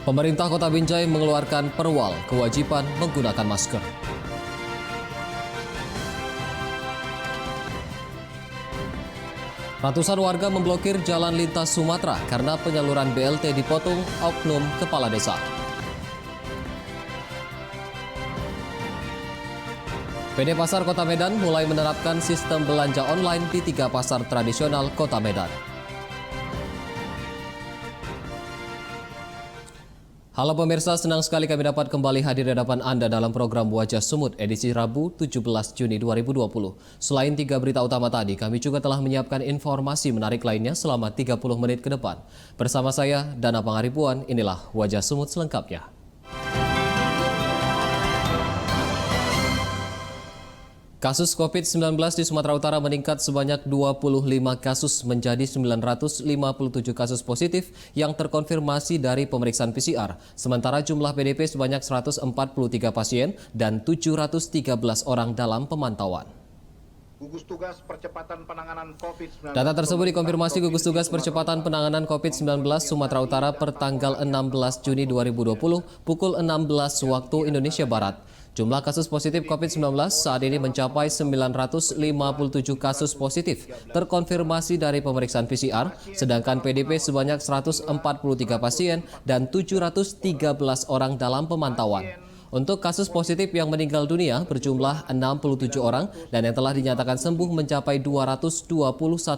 Pemerintah Kota Binjai mengeluarkan perwal kewajiban menggunakan masker. Ratusan warga memblokir jalan lintas Sumatera karena penyaluran BLT dipotong oknum kepala desa. PD Pasar Kota Medan mulai menerapkan sistem belanja online di 3 pasar tradisional Kota Medan. Halo pemirsa, senang sekali kami dapat kembali hadir di hadapan Anda dalam program Wajah Sumut edisi Rabu 17 Juni 2020. Selain 3 berita utama tadi, kami juga telah menyiapkan informasi menarik lainnya selama 30 menit ke depan. Bersama saya, Dana Pangaribuan, inilah Wajah Sumut selengkapnya. Kasus COVID-19 di Sumatera Utara meningkat sebanyak 25 kasus menjadi 957 kasus positif yang terkonfirmasi dari pemeriksaan PCR. Sementara jumlah PDP sebanyak 143 pasien dan 713 orang dalam pemantauan. Gugus Tugas Percepatan Penanganan COVID-19. Data tersebut dikonfirmasi Gugus Tugas Percepatan Penanganan COVID-19 Sumatera Utara per tanggal 16 Juni 2020 pukul 16 waktu Indonesia Barat. Jumlah kasus positif COVID-19 saat ini mencapai 957 kasus positif terkonfirmasi dari pemeriksaan PCR, sedangkan PDP sebanyak 143 pasien dan 713 orang dalam pemantauan. Untuk kasus positif yang meninggal dunia berjumlah 67 orang dan yang telah dinyatakan sembuh mencapai 221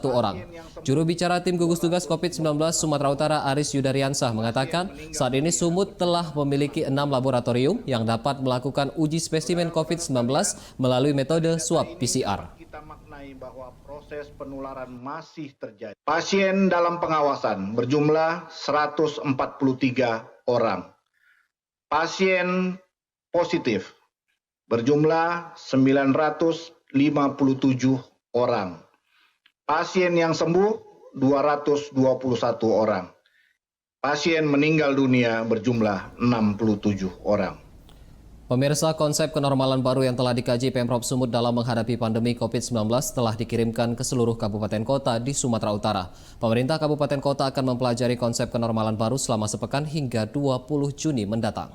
orang. Juru bicara tim gugus tugas COVID-19 Sumatera Utara Aris Yudariansah mengatakan saat ini Sumut telah memiliki 6 laboratorium yang dapat melakukan uji spesimen COVID-19 melalui metode swab PCR. Kita maknai bahwa proses penularan masih terjadi. Pasien dalam pengawasan berjumlah 143 orang. Pasien positif berjumlah 957 orang. Pasien yang sembuh 221 orang. Pasien meninggal dunia berjumlah 67 orang. Pemirsa, konsep kenormalan baru yang telah dikaji Pemprov Sumut dalam menghadapi pandemi COVID-19 telah dikirimkan ke seluruh kabupaten kota di Sumatera Utara. Pemerintah kabupaten kota akan mempelajari konsep kenormalan baru selama sepekan hingga 20 Juni mendatang.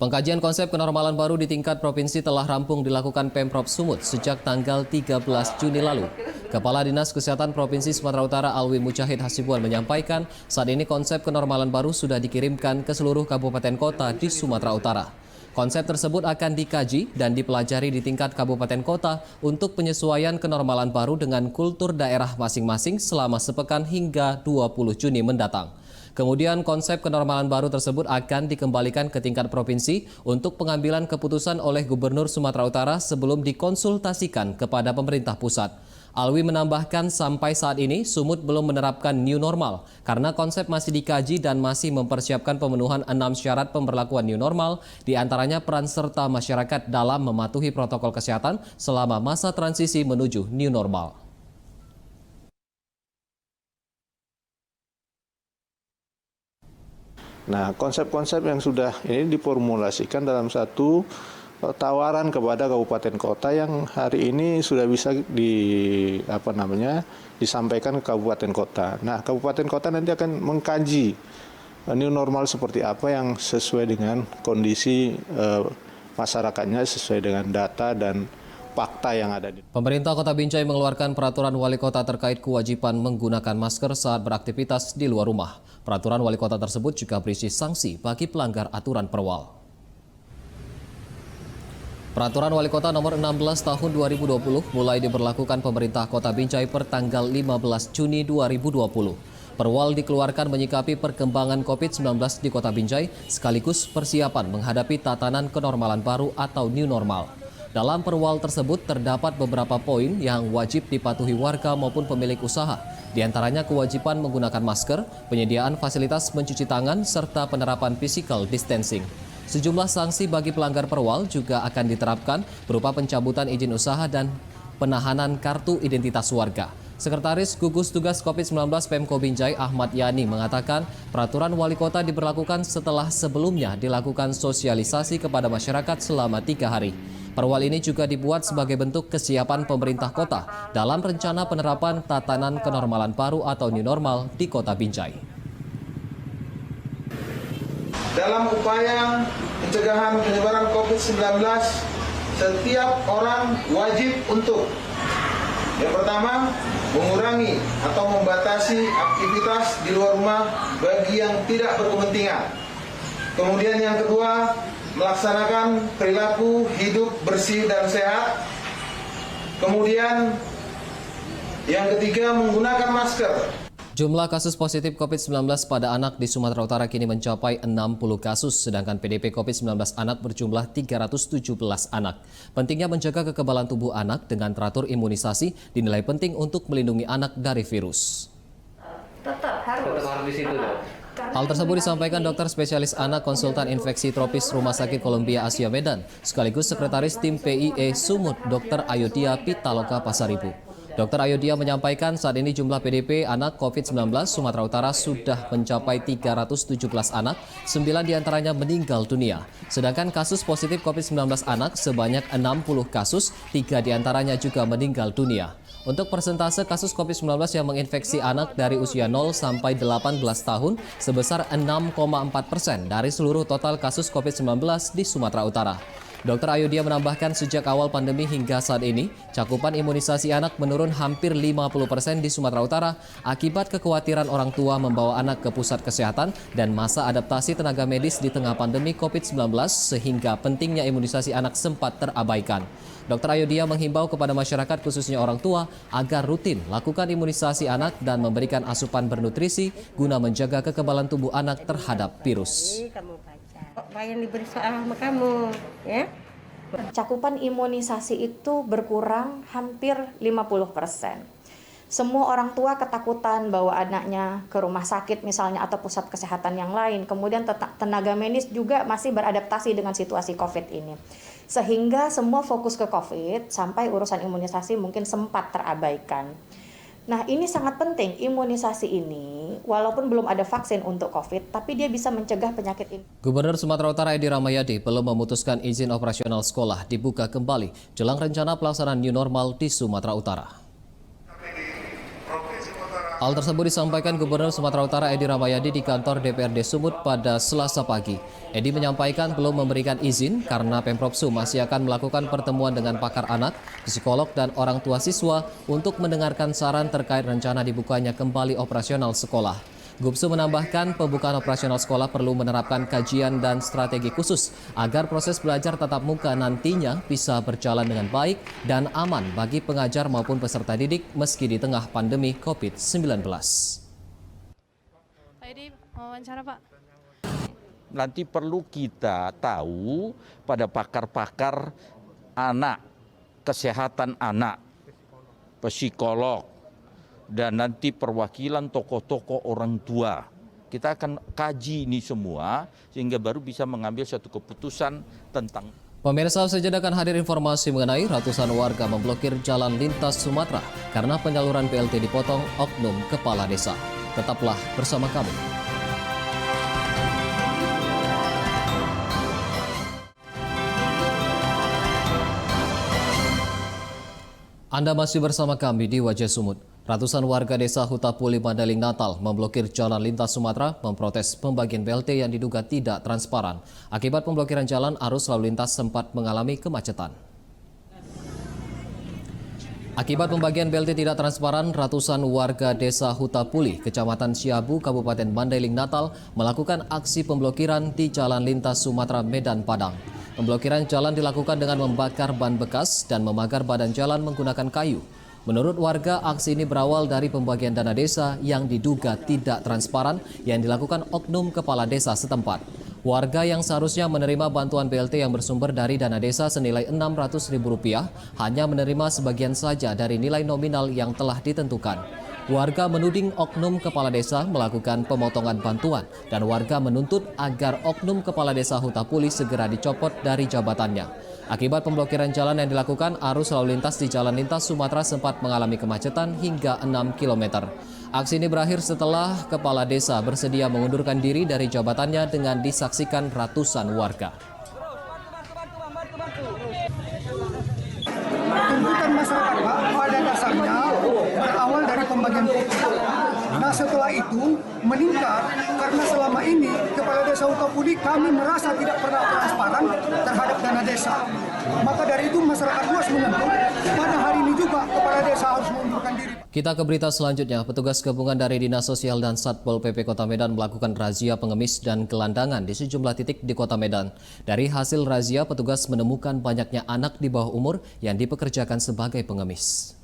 Pengkajian konsep kenormalan baru di tingkat provinsi telah rampung dilakukan Pemprov Sumut sejak tanggal 13 Juni lalu. Kepala Dinas Kesehatan Provinsi Sumatera Utara Alwi Mujahid Hasibuan menyampaikan saat ini konsep kenormalan baru sudah dikirimkan ke seluruh kabupaten kota di Sumatera Utara. Konsep tersebut akan dikaji dan dipelajari di tingkat kabupaten kota untuk penyesuaian kenormalan baru dengan kultur daerah masing-masing selama sepekan hingga 20 Juni mendatang. Kemudian konsep kenormalan baru tersebut akan dikembalikan ke tingkat provinsi untuk pengambilan keputusan oleh Gubernur Sumatera Utara sebelum dikonsultasikan kepada pemerintah pusat. Alwi menambahkan sampai saat ini Sumut belum menerapkan new normal karena konsep masih dikaji dan masih mempersiapkan pemenuhan 6 syarat pemberlakuan new normal, diantaranya peran serta masyarakat dalam mematuhi protokol kesehatan selama masa transisi menuju new normal. Nah, konsep-konsep yang sudah ini diformulasikan dalam satu tawaran kepada kabupaten kota yang hari ini sudah bisa disampaikan ke kabupaten kota. Nah, kabupaten kota nanti akan mengkaji new normal seperti apa yang sesuai dengan kondisi masyarakatnya, sesuai dengan data dan fakta yang ada di. Pemerintah Kota Binjai mengeluarkan peraturan wali kota terkait kewajiban menggunakan masker saat beraktivitas di luar rumah. Peraturan wali kota tersebut juga berisi sanksi bagi pelanggar aturan perwal. Peraturan wali kota nomor 16 tahun 2020 mulai diberlakukan pemerintah Kota Binjai per tanggal 15 Juni 2020. Perwal dikeluarkan menyikapi perkembangan COVID-19 di Kota Binjai sekaligus persiapan menghadapi tatanan kenormalan baru atau new normal. Dalam perwal tersebut terdapat beberapa poin yang wajib dipatuhi warga maupun pemilik usaha. Di antaranya kewajiban menggunakan masker, penyediaan fasilitas mencuci tangan, serta penerapan physical distancing. Sejumlah sanksi bagi pelanggar perwal juga akan diterapkan berupa pencabutan izin usaha dan penahanan kartu identitas warga. Sekretaris Gugus Tugas COVID-19 Pemko Binjai Ahmad Yani mengatakan peraturan wali kota diberlakukan setelah sebelumnya dilakukan sosialisasi kepada masyarakat selama 3 hari. Perwal ini juga dibuat sebagai bentuk kesiapan pemerintah kota dalam rencana penerapan tatanan kenormalan baru atau new normal di Kota Binjai. dalam upaya pencegahan penyebaran COVID-19, setiap orang wajib untuk yang pertama, mengurangi atau membatasi aktivitas di luar rumah bagi yang tidak berkepentingan. Kemudian yang kedua, melaksanakan perilaku hidup bersih dan sehat. Kemudian yang ketiga, menggunakan masker. Jumlah kasus positif COVID-19 pada anak di Sumatera Utara kini mencapai 60 kasus, sedangkan PDP COVID-19 anak berjumlah 317 anak. Pentingnya menjaga kekebalan tubuh anak dengan teratur imunisasi dinilai penting untuk melindungi anak dari virus. Tetap harus di situ dong. Hal tersebut disampaikan dokter spesialis anak konsultan infeksi tropis Rumah Sakit Columbia Asia Medan, sekaligus sekretaris tim PIE Sumut, Dr. Ayodhya Pitaloka Pasaribu. Dr. Ayodhya menyampaikan saat ini jumlah PDP anak COVID-19 Sumatera Utara sudah mencapai 317 anak, 9 diantaranya meninggal dunia. Sedangkan kasus positif COVID-19 anak sebanyak 60 kasus, 3 diantaranya juga meninggal dunia. Untuk persentase kasus COVID-19 yang menginfeksi anak dari usia 0 sampai 18 tahun sebesar 6,4% dari seluruh total kasus COVID-19 di Sumatera Utara. Dr. Ayodhya menambahkan sejak awal pandemi hingga saat ini, cakupan imunisasi anak menurun hampir 50% di Sumatera Utara akibat kekhawatiran orang tua membawa anak ke pusat kesehatan dan masa adaptasi tenaga medis di tengah pandemi COVID-19 sehingga pentingnya imunisasi anak sempat terabaikan. Dr. Ayodhya menghimbau kepada masyarakat khususnya orang tua agar rutin lakukan imunisasi anak dan memberikan asupan bernutrisi guna menjaga kekebalan tubuh anak terhadap virus. yang diberi soal sama kamu, ya. Cakupan imunisasi itu berkurang hampir 50%. Semua orang tua ketakutan bawa anaknya ke rumah sakit misalnya atau pusat kesehatan yang lain. Kemudian tenaga medis juga masih beradaptasi dengan situasi COVID ini. Sehingga semua fokus ke COVID sampai urusan imunisasi mungkin sempat terabaikan. Nah, ini sangat penting, imunisasi ini walaupun belum ada vaksin untuk COVID, tapi dia bisa mencegah penyakit ini. Gubernur Sumatera Utara Edi Rahmayadi belum memutuskan izin operasional sekolah dibuka kembali jelang rencana pelaksanaan new normal di Sumatera Utara. Hal tersebut disampaikan Gubernur Sumatera Utara Edi Rahmayadi di kantor DPRD Sumut pada Selasa pagi. Edi menyampaikan belum memberikan izin karena Pemprov Sum masih akan melakukan pertemuan dengan pakar anak, psikolog, dan orang tua siswa untuk mendengarkan saran terkait rencana dibukanya kembali operasional sekolah. Gubsu menambahkan pembukaan operasional sekolah perlu menerapkan kajian dan strategi khusus agar proses belajar tatap muka nantinya bisa berjalan dengan baik dan aman bagi pengajar maupun peserta didik meski di tengah pandemi COVID-19. Pak Edi, wawancara Pak. Nanti perlu kita tahu pada pakar-pakar anak, kesehatan anak, psikolog, dan nanti perwakilan tokoh-tokoh orang tua. Kita akan kaji ini semua sehingga baru bisa mengambil suatu keputusan tentang. Pemirsa, sejenak akan hadir informasi mengenai ratusan warga memblokir jalan lintas Sumatera karena penyaluran BLT dipotong oknum kepala desa. Tetaplah bersama kami. Anda masih bersama kami di Wajah Sumut. Ratusan warga desa Hutapuli, Mandailing, Natal memblokir jalan lintas Sumatera memprotes pembagian BLT yang diduga tidak transparan. Akibat pemblokiran jalan, arus lalu lintas sempat mengalami kemacetan. Akibat pembagian BLT tidak transparan, ratusan warga desa Hutapuli, Kecamatan Siabu, Kabupaten Mandailing, Natal melakukan aksi pemblokiran di jalan lintas Sumatera Medan Padang. Pemblokiran jalan dilakukan dengan membakar ban bekas dan memagar badan jalan menggunakan kayu. Menurut warga, aksi ini berawal dari pembagian dana desa yang diduga tidak transparan yang dilakukan oknum kepala desa setempat. Warga yang seharusnya menerima bantuan BLT yang bersumber dari dana desa senilai Rp600.000 hanya menerima sebagian saja dari nilai nominal yang telah ditentukan. Warga menuding oknum kepala desa melakukan pemotongan bantuan dan warga menuntut agar oknum kepala desa Hutapuli segera dicopot dari jabatannya. Akibat pemblokiran jalan yang dilakukan, arus lalu lintas di jalan lintas Sumatera sempat mengalami kemacetan hingga 6 km. Aksi ini berakhir setelah kepala desa bersedia mengundurkan diri dari jabatannya dengan disaksikan ratusan warga. Tuntutan masyarakat Pak pada dasarnya berawal dari pembagian pupuk. Nah setelah itu meningkat karena selama ini Kepala Desa Ukapudi kami merasa tidak pernah transparan terhadap dana desa. Maka dari itu masyarakat luas menuntut pada hari ini juga Kepala Desa harus mengundurkan diri. Kita ke berita selanjutnya. Petugas gabungan dari Dinas Sosial dan Satpol PP Kota Medan melakukan razia pengemis dan gelandangan di sejumlah titik di Kota Medan. Dari hasil razia, petugas menemukan banyaknya anak di bawah umur yang dipekerjakan sebagai pengemis.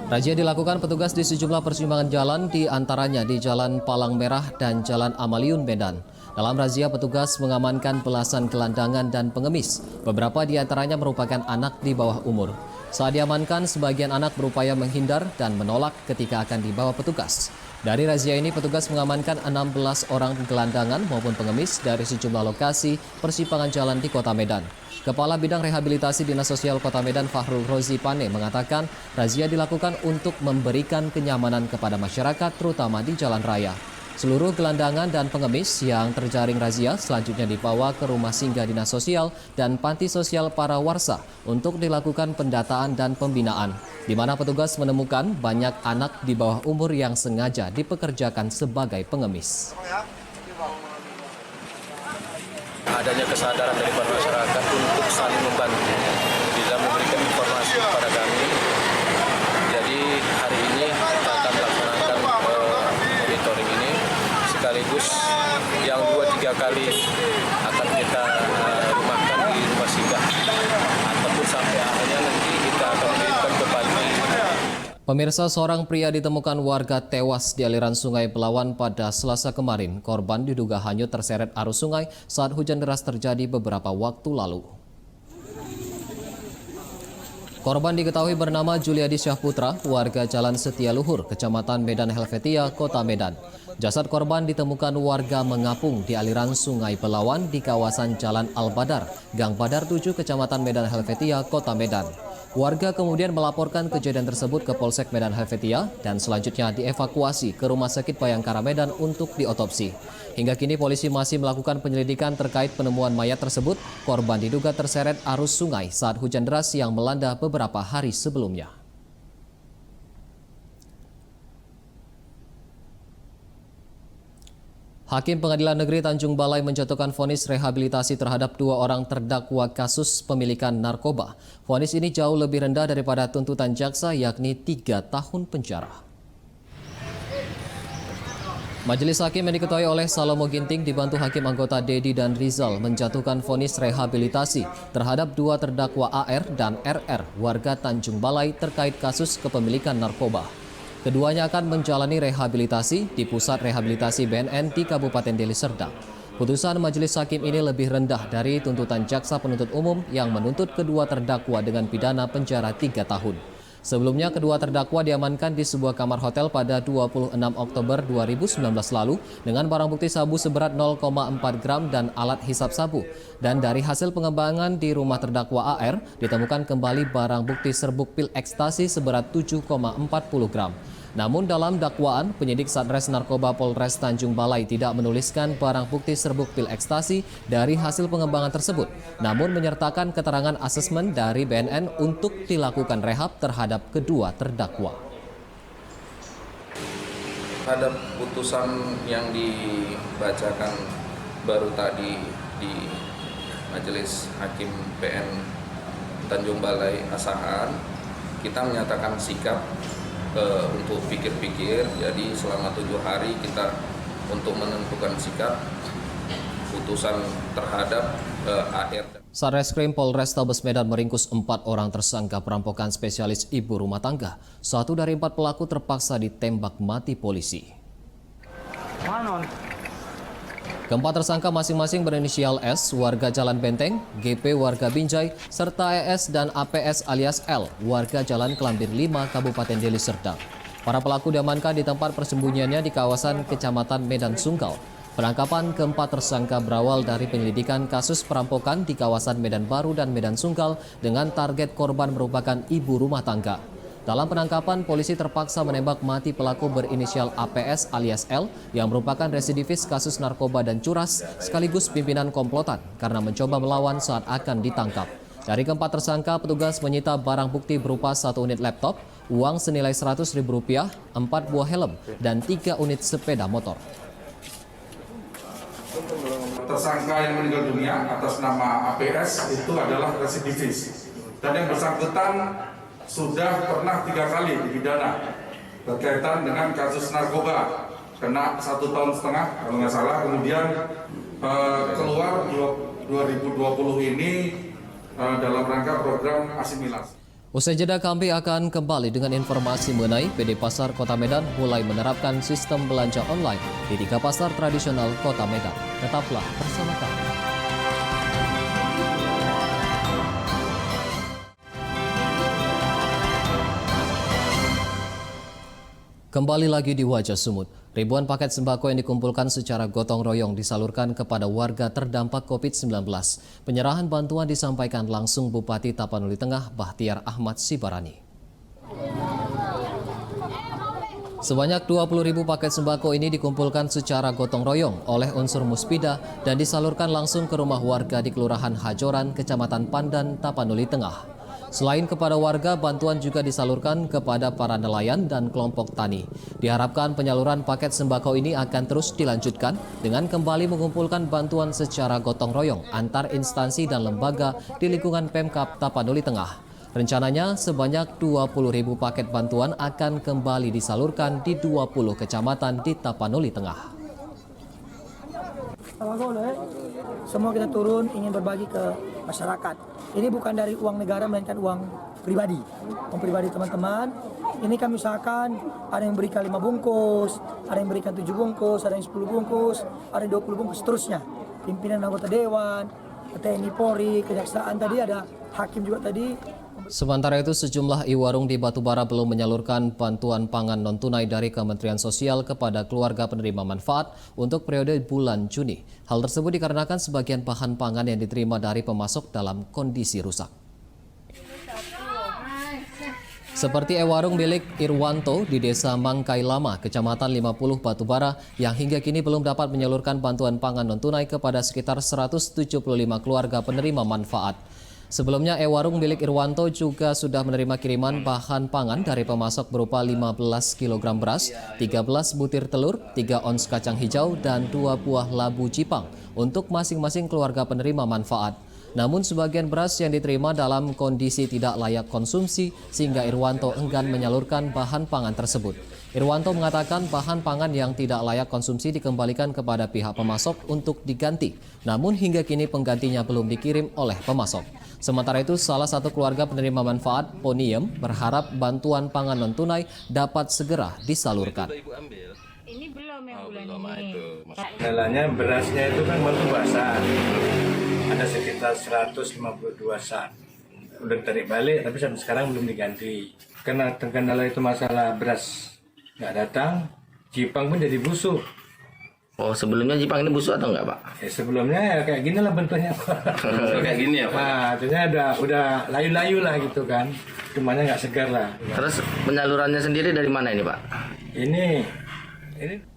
Razia dilakukan petugas di sejumlah persimpangan jalan, di antaranya di Jalan Palang Merah dan Jalan Amaliun, Medan. Dalam razia, petugas mengamankan belasan gelandangan dan pengemis. Beberapa di antaranya merupakan anak di bawah umur. Saat diamankan, sebagian anak berupaya menghindar dan menolak ketika akan dibawa petugas. Dari razia ini, petugas mengamankan 16 orang gelandangan maupun pengemis dari sejumlah lokasi persimpangan jalan di Kota Medan. Kepala Bidang Rehabilitasi Dinas Sosial Kota Medan Fahrul Rozi Pane mengatakan razia dilakukan untuk memberikan kenyamanan kepada masyarakat terutama di jalan raya. Seluruh gelandangan dan pengemis yang terjaring razia selanjutnya dibawa ke rumah singgah Dinas Sosial dan Panti Sosial Para Warsa untuk dilakukan pendataan dan pembinaan, di mana petugas menemukan banyak anak di bawah umur yang sengaja dipekerjakan sebagai pengemis. Adanya kesadaran dari masyarakat untuk saling membantu dalam memberikan informasi kepada kami. Jadi hari ini kita akan melaksanakan monitoring ini sekaligus yang 2-3 kali akan kita rumahkan di rumah singgah ataupun sampai akhirnya nanti kita akan mengirimkan ke Bali. Pemirsa, seorang pria ditemukan warga tewas di aliran Sungai Belawan pada Selasa kemarin. Korban diduga hanyut terseret arus sungai saat hujan deras terjadi beberapa waktu lalu. Korban diketahui bernama Juliadi Syahputra, warga Jalan Setia Luhur, Kecamatan Medan Helvetia, Kota Medan. Jasad korban ditemukan warga mengapung di aliran Sungai Belawan di kawasan Jalan Al-Badar, Gang Badar 7, Kecamatan Medan Helvetia, Kota Medan. Warga kemudian melaporkan kejadian tersebut ke Polsek Medan Helvetia dan selanjutnya dievakuasi ke Rumah Sakit Bayangkara Medan untuk diotopsi. Hingga kini polisi masih melakukan penyelidikan terkait penemuan mayat tersebut. Korban diduga terseret arus sungai saat hujan deras yang melanda beberapa hari sebelumnya. Hakim Pengadilan Negeri Tanjung Balai menjatuhkan vonis rehabilitasi terhadap 2 orang terdakwa kasus pemilikan narkoba. Vonis ini jauh lebih rendah daripada tuntutan jaksa, yakni 3 tahun penjara. Majelis Hakim yang diketuai oleh Salomo Ginting dibantu Hakim anggota Dedi dan Rizal menjatuhkan vonis rehabilitasi terhadap 2 terdakwa AR dan RR warga Tanjung Balai terkait kasus kepemilikan narkoba. Keduanya akan menjalani rehabilitasi di Pusat Rehabilitasi BNN di Kabupaten Deli Serdang. Putusan majelis hakim ini lebih rendah dari tuntutan jaksa penuntut umum yang menuntut kedua terdakwa dengan pidana penjara 3 tahun. Sebelumnya, kedua terdakwa diamankan di sebuah kamar hotel pada 26 Oktober 2019 lalu dengan barang bukti sabu seberat 0,4 gram dan alat hisap sabu. Dan dari hasil pengembangan di rumah terdakwa AR, ditemukan kembali barang bukti serbuk pil ekstasi seberat 7,40 gram. Namun dalam dakwaan, penyidik Satres Narkoba Polres Tanjung Balai tidak menuliskan barang bukti serbuk pil ekstasi dari hasil pengembangan tersebut, namun menyertakan keterangan asesmen dari BNN untuk dilakukan rehab terhadap kedua terdakwa. Terhadap putusan yang dibacakan baru tadi di Majelis Hakim PN Tanjung Balai Asahan, kita menyatakan sikap untuk pikir-pikir. Jadi selama 7 hari kita untuk menentukan sikap putusan terhadap AR. Satreskrim Polrestabes Medan meringkus 4 orang tersangka perampokan spesialis ibu rumah tangga. 1 dari 4 pelaku terpaksa ditembak mati polisi. Keempat tersangka masing-masing berinisial S, warga Jalan Benteng, GP warga Binjai, serta ES dan APS alias L, warga Jalan Kelambir 5, Kabupaten Deli Serdang. Para pelaku diamankan di tempat persembunyiannya di kawasan Kecamatan Medan Sunggal. Penangkapan keempat tersangka berawal dari penyelidikan kasus perampokan di kawasan Medan Baru dan Medan Sunggal dengan target korban merupakan ibu rumah tangga. Dalam penangkapan, polisi terpaksa menembak mati pelaku berinisial APS alias L yang merupakan residivis kasus narkoba dan curas sekaligus pimpinan komplotan karena mencoba melawan saat akan ditangkap. Dari keempat tersangka, petugas menyita barang bukti berupa 1 unit laptop, uang senilai Rp100.000, 4 buah helm, dan 3 unit sepeda motor. Tersangka yang meninggal dunia atas nama APS itu adalah residivis. Dan yang bersangkutan sudah pernah 3 kali dipidana berkaitan dengan kasus narkoba. Kena 1,5 tahun kalau nggak salah, kemudian keluar 2020 ini dalam rangka program asimilasi. Usai jeda, kami akan kembali dengan informasi mengenai PD Pasar Kota Medan mulai menerapkan sistem belanja online di 3 pasar tradisional Kota Medan. Tetaplah bersama kami. Kembali lagi di Wajah Sumut. Ribuan paket sembako yang dikumpulkan secara gotong royong disalurkan kepada warga terdampak COVID-19. Penyerahan bantuan disampaikan langsung Bupati Tapanuli Tengah Bahtiar Ahmad Sibarani. Sebanyak 20.000 paket sembako ini dikumpulkan secara gotong royong oleh unsur Muspida dan disalurkan langsung ke rumah warga di Kelurahan Hajoran, Kecamatan Pandan, Tapanuli Tengah. Selain kepada warga, bantuan juga disalurkan kepada para nelayan dan kelompok tani. Diharapkan penyaluran paket sembako ini akan terus dilanjutkan dengan kembali mengumpulkan bantuan secara gotong royong antar instansi dan lembaga di lingkungan Pemkab Tapanuli Tengah. Rencananya sebanyak 20.000 paket bantuan akan kembali disalurkan di 20 kecamatan di Tapanuli Tengah. Semua kita turun ingin berbagi ke masyarakat. Ini bukan dari uang negara melainkan uang pribadi. Uang pribadi teman-teman. Ini kami usahakan ada yang berikan 5 bungkus, ada yang berikan 7 bungkus, ada yang 10 bungkus, ada yang 20 bungkus, seterusnya. Pimpinan anggota dewan, TNI Polri, Kejaksaan tadi ada, hakim juga tadi. Sementara itu, sejumlah iwarung di Batubara belum menyalurkan bantuan pangan non-tunai dari Kementerian Sosial kepada keluarga penerima manfaat untuk periode bulan Juni. Hal tersebut dikarenakan sebagian bahan pangan yang diterima dari pemasok dalam kondisi rusak. Seperti ewarung milik Irwanto di Desa Mangkai Lama, Kecamatan 50 Batubara, yang hingga kini belum dapat menyalurkan bantuan pangan non-tunai kepada sekitar 175 keluarga penerima manfaat. Sebelumnya, ewarung milik Irwanto juga sudah menerima kiriman bahan pangan dari pemasok berupa 15 kg beras, 13 butir telur, 3 ons kacang hijau, dan 2 buah labu Jipang untuk masing-masing keluarga penerima manfaat. Namun sebagian beras yang diterima dalam kondisi tidak layak konsumsi sehingga Irwanto enggan menyalurkan bahan pangan tersebut. Irwanto mengatakan bahan pangan yang tidak layak konsumsi dikembalikan kepada pihak pemasok untuk diganti. Namun hingga kini penggantinya belum dikirim oleh pemasok. Sementara itu, salah satu keluarga penerima manfaat, Poniem, berharap bantuan pangan non-tunai dapat segera disalurkan. Ini belum yang bulan ini. Kendalanya berasnya itu kan baru basah. Ada sekitar 152 sak. Udah tarik balik, tapi sampai sekarang belum diganti. Karena terkendala itu masalah beras nggak datang, Jipang pun jadi busuk. Oh, sebelumnya Jipang ini busuk atau enggak, Pak? Sebelumnya ya kayak gini lah bentuknya, Pak. Kayak gini ya, Pak? Nah, artinya udah layu-layu lah gitu kan. Cumanya nggak segar lah. Terus penyalurannya sendiri dari mana ini, Pak? Ini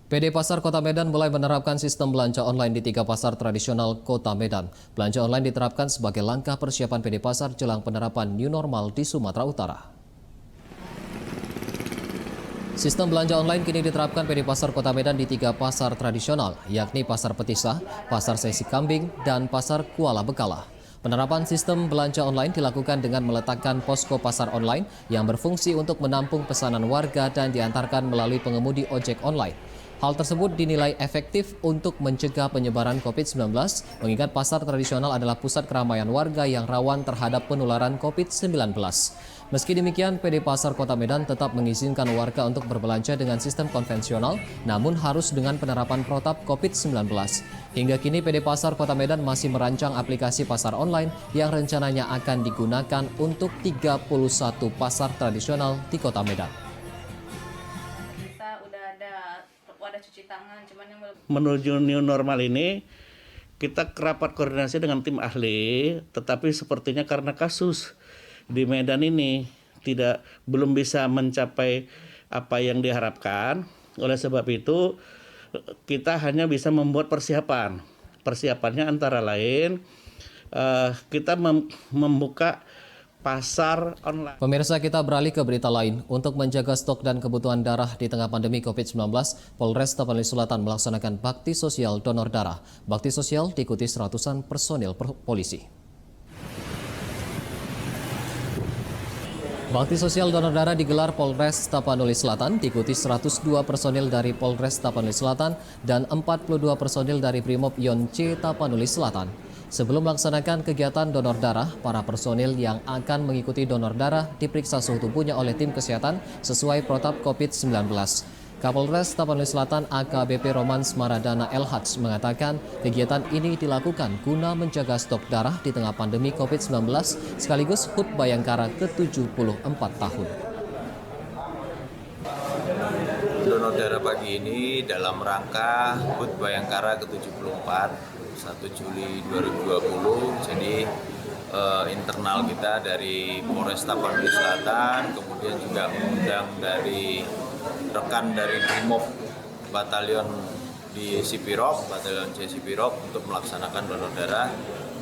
PD Pasar Kota Medan mulai menerapkan sistem belanja online di 3 pasar tradisional Kota Medan. Belanja online diterapkan sebagai langkah persiapan PD Pasar jelang penerapan new normal di Sumatera Utara. Sistem belanja online kini diterapkan PD Pasar Kota Medan di 3 pasar tradisional, yakni Pasar Petisah, Pasar Sesi Kambing, dan Pasar Kuala Bekala. Penerapan sistem belanja online dilakukan dengan meletakkan posko pasar online yang berfungsi untuk menampung pesanan warga dan diantarkan melalui pengemudi ojek online. Hal tersebut dinilai efektif untuk mencegah penyebaran COVID-19, mengingat pasar tradisional adalah pusat keramaian warga yang rawan terhadap penularan COVID-19. Meski demikian, PD Pasar Kota Medan tetap mengizinkan warga untuk berbelanja dengan sistem konvensional, namun harus dengan penerapan protap COVID-19. Hingga kini PD Pasar Kota Medan masih merancang aplikasi pasar online yang rencananya akan digunakan untuk 31 pasar tradisional di Kota Medan. Cuci tangan, cuman yang menuju new normal ini kita rapat koordinasi dengan tim ahli, tetapi sepertinya karena kasus di Medan ini belum bisa mencapai apa yang diharapkan. Oleh sebab itu kita hanya bisa membuat persiapan. Persiapannya antara lain kita membuka pasar online. Pemirsa, kita beralih ke berita lain. Untuk menjaga stok dan kebutuhan darah di tengah pandemi COVID-19, Polres Tapanuli Selatan melaksanakan bakti sosial donor darah. Bakti sosial diikuti seratusan personil polisi. Bakti sosial donor darah digelar Polres Tapanuli Selatan, diikuti 102 personil dari Polres Tapanuli Selatan dan 42 personil dari Brimob Yon C Tapanuli Selatan. Sebelum melaksanakan kegiatan donor darah, para personil yang akan mengikuti donor darah diperiksa suhu tubuhnya oleh tim kesehatan sesuai protap COVID-19. Kapolres Tapanuli Selatan AKBP Romans Maradana Elhadz mengatakan kegiatan ini dilakukan guna menjaga stok darah di tengah pandemi COVID-19 sekaligus HUT Bayangkara ke-74 tahun. Donor darah pagi ini dalam rangka HUT Bayangkara ke-74 1 Juli 2020. Jadi internal kita dari Polres Tapanuli Selatan, kemudian juga mengundang dari rekan dari Brimob Batalion di Sipirok, Batalion C Sipirok untuk melaksanakan donor darah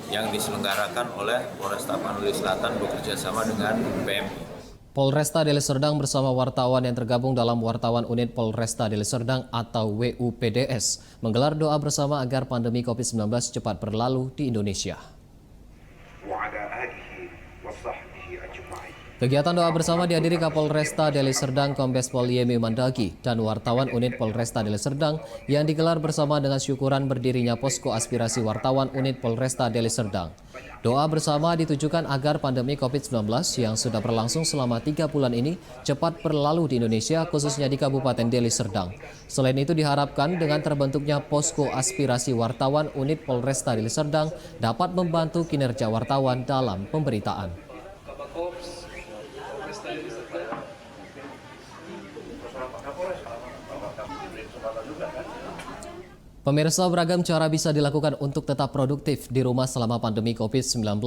yang diselenggarakan oleh Polres Tapanuli Selatan bekerja sama dengan PMI. Polresta Deli Serdang bersama wartawan yang tergabung dalam Wartawan Unit Polresta Deli Serdang atau WUPDS menggelar doa bersama agar pandemi COVID-19 cepat berlalu di Indonesia. Kegiatan doa bersama dihadiri Kapolresta Deli Serdang Kombes Pol Yemi Mandagi dan wartawan unit Polresta Deli Serdang yang digelar bersama dengan syukuran berdirinya posko aspirasi wartawan unit Polresta Deli Serdang. Doa bersama ditujukan agar pandemi COVID-19 yang sudah berlangsung selama 3 bulan ini cepat berlalu di Indonesia, khususnya di Kabupaten Deli Serdang. Selain itu diharapkan dengan terbentuknya posko aspirasi wartawan unit Polresta Deli Serdang dapat membantu kinerja wartawan dalam pemberitaan. Pemirsa, beragam cara bisa dilakukan untuk tetap produktif di rumah selama pandemi COVID-19.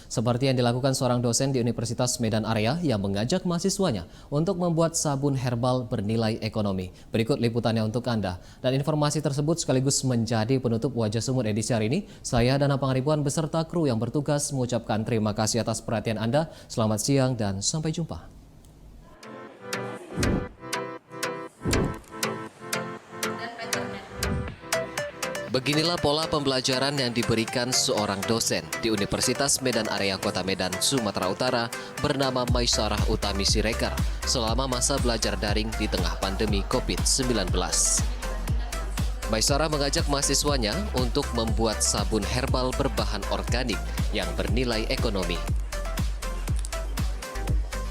Seperti yang dilakukan seorang dosen di Universitas Medan Area yang mengajak mahasiswanya untuk membuat sabun herbal bernilai ekonomi. Berikut liputannya untuk Anda. Dan informasi tersebut sekaligus menjadi penutup Wajah Sumut edisi hari ini. Saya Dana Pangaribuan beserta kru yang bertugas mengucapkan terima kasih atas perhatian Anda. Selamat siang dan sampai jumpa. Beginilah pola pembelajaran yang diberikan seorang dosen di Universitas Medan Area Kota Medan, Sumatera Utara bernama Maisarah Utami Siregar selama masa belajar daring di tengah pandemi COVID-19. Maisarah mengajak mahasiswanya untuk membuat sabun herbal berbahan organik yang bernilai ekonomi.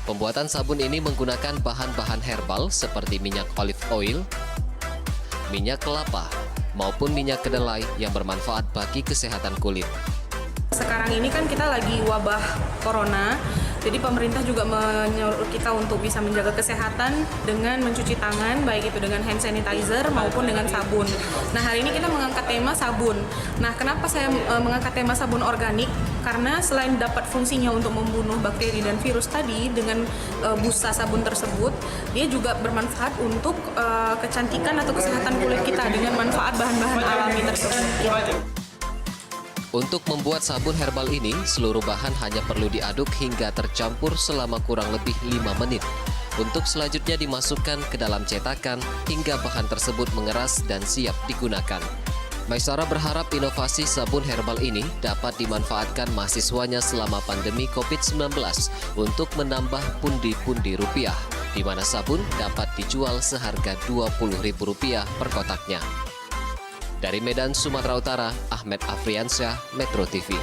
Pembuatan sabun ini menggunakan bahan-bahan herbal seperti minyak olive oil, minyak kelapa, maupun minyak kedelai yang bermanfaat bagi kesehatan kulit. Sekarang ini kan kita lagi wabah corona, jadi pemerintah juga menyuruh kita untuk bisa menjaga kesehatan dengan mencuci tangan, baik itu dengan hand sanitizer maupun dengan sabun. Nah, hari ini kita mengangkat tema sabun. Nah, kenapa saya mengangkat tema sabun organik? Karena selain dapat fungsinya untuk membunuh bakteri dan virus tadi, dengan busa sabun tersebut, dia juga bermanfaat untuk kecantikan atau kesehatan kulit kita dengan manfaat bahan-bahan alami tersebut. Untuk membuat sabun herbal ini, seluruh bahan hanya perlu diaduk hingga tercampur selama kurang lebih 5 menit. Untuk selanjutnya dimasukkan ke dalam cetakan hingga bahan tersebut mengeras dan siap digunakan. Maisarah berharap inovasi sabun herbal ini dapat dimanfaatkan mahasiswanya selama pandemi COVID-19 untuk menambah pundi-pundi rupiah, di mana sabun dapat dijual seharga Rp20.000 per kotaknya. Dari Medan, Sumatera Utara, Ahmed Afriansyah, Metro TV.